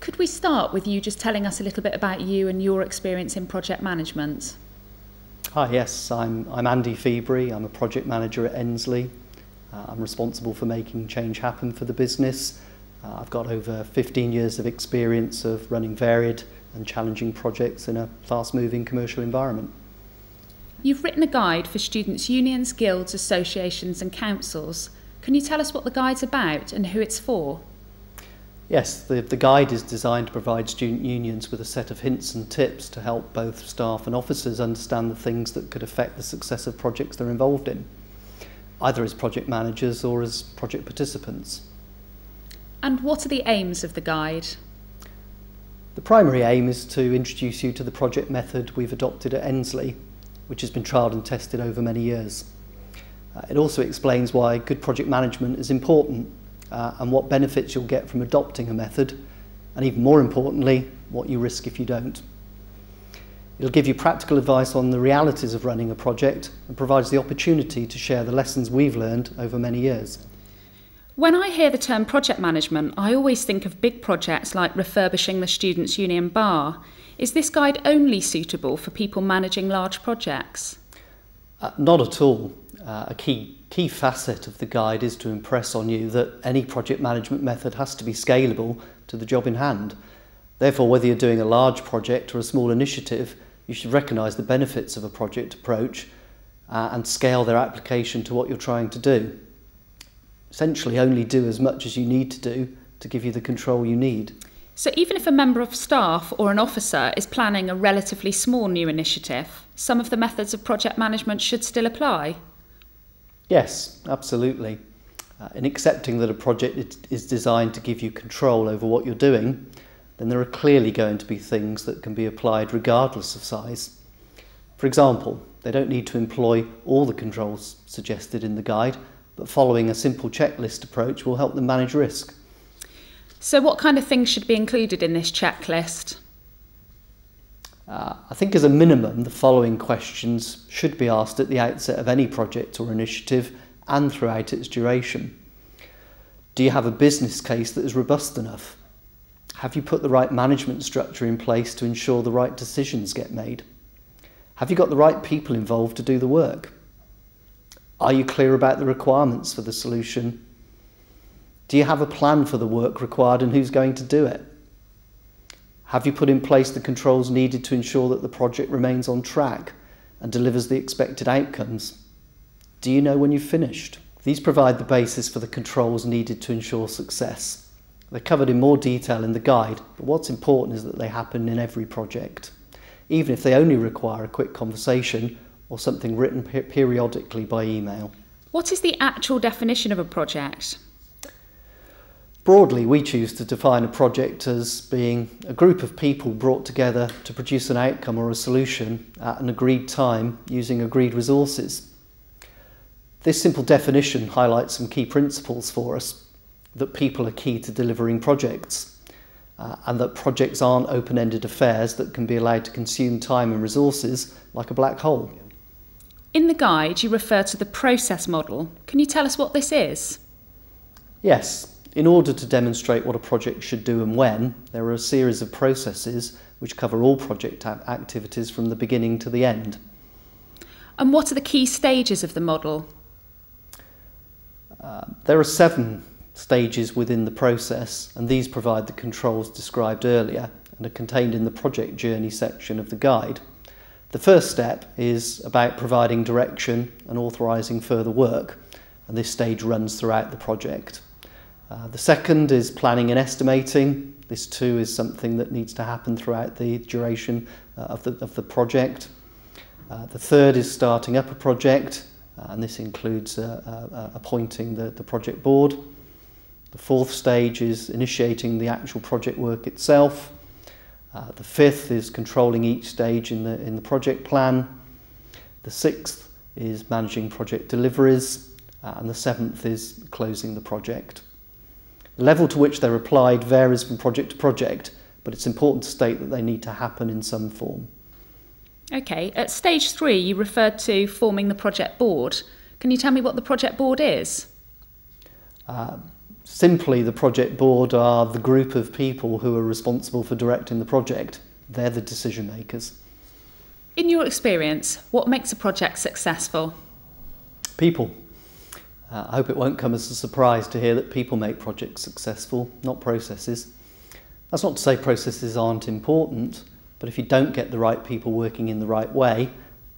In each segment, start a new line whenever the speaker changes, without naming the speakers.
Could we start with you just telling us a little bit about you and your experience in project management?
Hi, yes, I'm Andy Feebury. I'm a project manager at Ensley. I'm responsible for making change happen for the business. I've got over 15 years of experience of running varied and challenging projects in a fast-moving commercial environment.
You've written a guide for students' unions, guilds, associations and councils. Can you tell us what the guide's about and who it's for?
Yes, the guide is designed to provide student unions with a set of hints and tips to help both staff and officers understand the things that could affect the success of projects they're involved in, either as project managers or as project participants.
And what are the aims of the guide?
The primary aim is to introduce you to the project method we've adopted at Ensley, which has been trialled and tested over many years. It also explains why good project management is important and what benefits you'll get from adopting a method, and even more importantly, what you risk if you don't. It'll give you practical advice on the realities of running a project and provides the opportunity to share the lessons we've learned over many years.
When I hear the term project management, I always think of big projects like refurbishing the Students' Union bar. Is this guide only suitable for people managing large projects?
Not at all. A key facet of the guide is to impress on you that any project management method has to be scalable to the job in hand. Therefore, whether you're doing a large project or a small initiative, you should recognise the benefits of a project approach and scale their application to what you're trying to do. Essentially, only do as much as you need to do to give you the control you need.
So even if a member of staff or an officer is planning a relatively small new initiative, some of the methods of project management should still apply?
Yes, absolutely. In accepting that a project is designed to give you control over what you're doing, then there are clearly going to be things that can be applied regardless of size. For example, they don't need to employ all the controls suggested in the guide, but following a simple checklist approach will help them manage risk.
So what kind of things should be included in this checklist?
I think as a minimum, the following questions should be asked at the outset of any project or initiative and throughout its duration. Do you have a business case that is robust enough? Have you put the right management structure in place to ensure the right decisions get made? Have you got the right people involved to do the work? Are you clear about the requirements for the solution? Do you have a plan for the work required and who's going to do it? Have you put in place the controls needed to ensure that the project remains on track and delivers the expected outcomes? Do you know when you've finished? These provide the basis for the controls needed to ensure success. They're covered in more detail in the guide, but what's important is that they happen in every project, even if they only require a quick conversation or something written periodically by email.
What is the actual definition of a project?
Broadly, we choose to define a project as being a group of people brought together to produce an outcome or a solution at an agreed time using agreed resources. This simple definition highlights some key principles for us: that people are key to delivering projects, and that projects aren't open-ended affairs that can be allowed to consume time and resources like a black hole.
In the guide, you refer to the process model. Can you tell us what this is?
Yes. In order to demonstrate what a project should do and when, there are a series of processes which cover all project activities from the beginning to the end.
And what are the key stages of the model?
There are 7 stages within the process, and these provide the controls described earlier and are contained in the project journey section of the guide. The first step is about providing direction and authorising further work, and this stage runs throughout the project. The second is planning and estimating. This too is something that needs to happen throughout the duration of the project. The third is starting up a project, and this includes appointing the project board. The fourth stage is initiating the actual project work itself. The fifth is controlling each stage in the project plan. The sixth is managing project deliveries, and the seventh is closing the project. The level to which they're applied varies from project to project, but it's important to state that they need to happen in some form.
Okay, at stage 3 you referred to forming the project board. Can you tell me what the project board is?
Simply, the project board are the group of people who are responsible for directing the project. They're the decision makers.
In your experience, what makes a project successful?
People. I hope it won't come as a surprise to hear that people make projects successful, not processes. That's not to say processes aren't important, but if you don't get the right people working in the right way,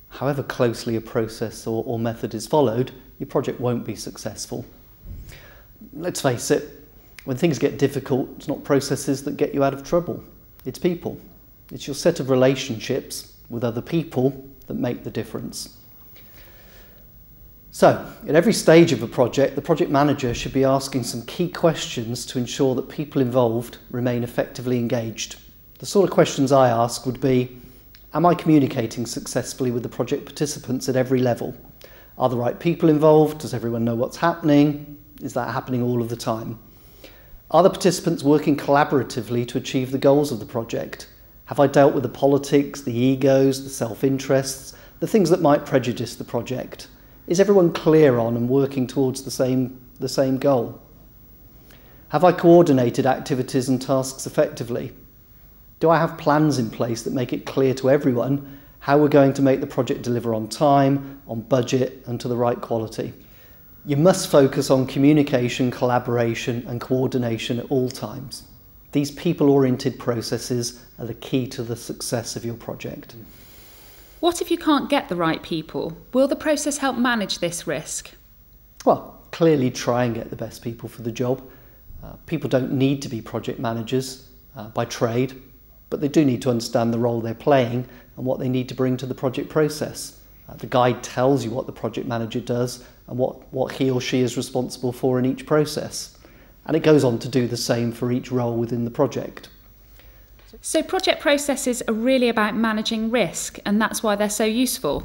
however closely a process or method is followed, your project won't be successful. Let's face it, when things get difficult, it's not processes that get you out of trouble, it's people. It's your set of relationships with other people that make the difference. So, at every stage of a project, the project manager should be asking some key questions to ensure that people involved remain effectively engaged. The sort of questions I ask would be, am I communicating successfully with the project participants at every level? Are the right people involved? Does everyone know what's happening? Is that happening all of the time? Are the participants working collaboratively to achieve the goals of the project? Have I dealt with the politics, the egos, the self-interests, the things that might prejudice the project? Is everyone clear on and working towards the same goal? Have I coordinated activities and tasks effectively? Do I have plans in place that make it clear to everyone how we're going to make the project deliver on time, on budget, and to the right quality? You must focus on communication, collaboration, and coordination at all times. These people-oriented processes are the key to the success of your project.
What if you can't get the right people? Will the process help manage this risk?
Well, clearly try and get the best people for the job. People don't need to be project managers by trade, but they do need to understand the role they're playing and what they need to bring to the project process. The guide tells you what the project manager does and what he or she is responsible for in each process. And it goes on to do the same for each role within the project.
So project processes are really about managing risk, and that's why they're so useful?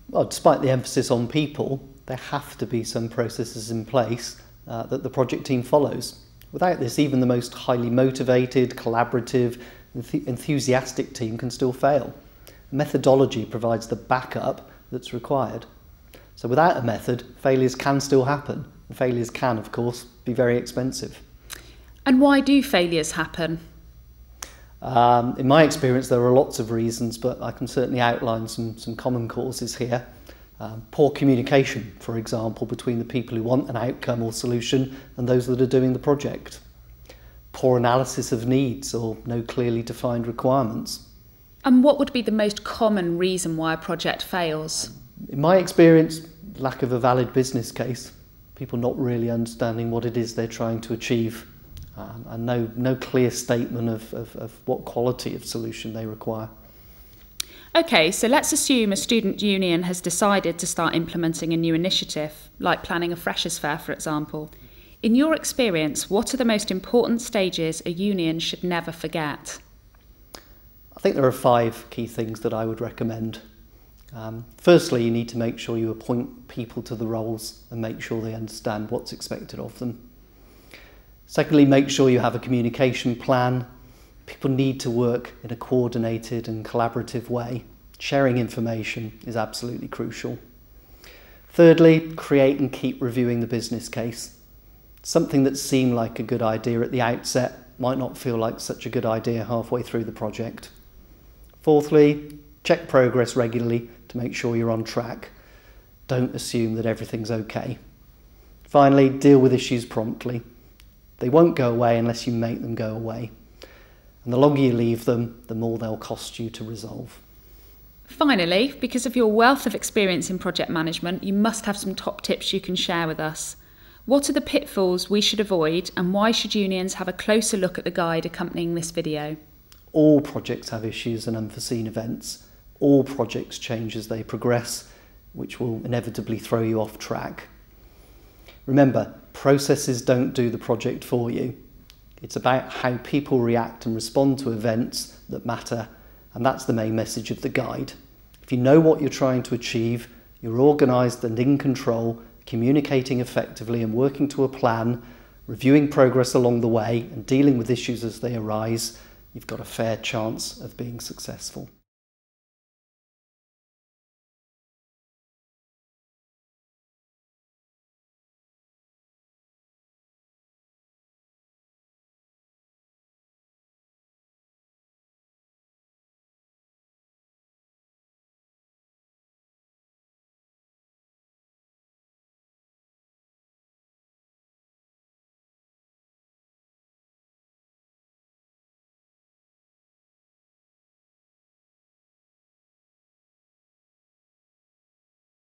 Well, despite the emphasis on people, there have to be some processes in place that the project team follows. Without this, even the most highly motivated, collaborative, enthusiastic team can still fail. Methodology provides the backup that's required. So without a method, failures can still happen. And failures can, of course, be very expensive.
And why do failures happen?
In my experience, there are lots of reasons, but I can certainly outline some common causes here. Poor communication, for example, between the people who want an outcome or solution and those that are doing the project. Poor analysis of needs or no clearly defined requirements.
And what would be the most common reason why a project fails?
In my experience, lack of a valid business case. People not really understanding what it is they're trying to achieve. And no clear statement of what quality of solution they require.
Okay, so let's assume a student union has decided to start implementing a new initiative, like planning a freshers' fair, for example. In your experience, what are the most important stages a union should never forget?
I think there are 5 key things that I would recommend. Firstly, you need to make sure you appoint people to the roles and make sure they understand what's expected of them. Secondly, make sure you have a communication plan. People need to work in a coordinated and collaborative way. Sharing information is absolutely crucial. Thirdly, create and keep reviewing the business case. Something that seemed like a good idea at the outset might not feel like such a good idea halfway through the project. Fourthly, check progress regularly to make sure you're on track. Don't assume that everything's okay. Finally, deal with issues promptly. They won't go away unless you make them go away. And the longer you leave them, the more they'll cost you to resolve.
Finally, because of your wealth of experience in project management, you must have some top tips you can share with us. What are the pitfalls we should avoid, and why should unions have a closer look at the guide accompanying this video?
All projects have issues and unforeseen events. All projects change as they progress, which will inevitably throw you off track. Remember, processes don't do the project for you. It's about how people react and respond to events that matter, and that's the main message of the guide. If you know what you're trying to achieve, you're organised and in control, communicating effectively and working to a plan, reviewing progress along the way and dealing with issues as they arise, you've got a fair chance of being successful.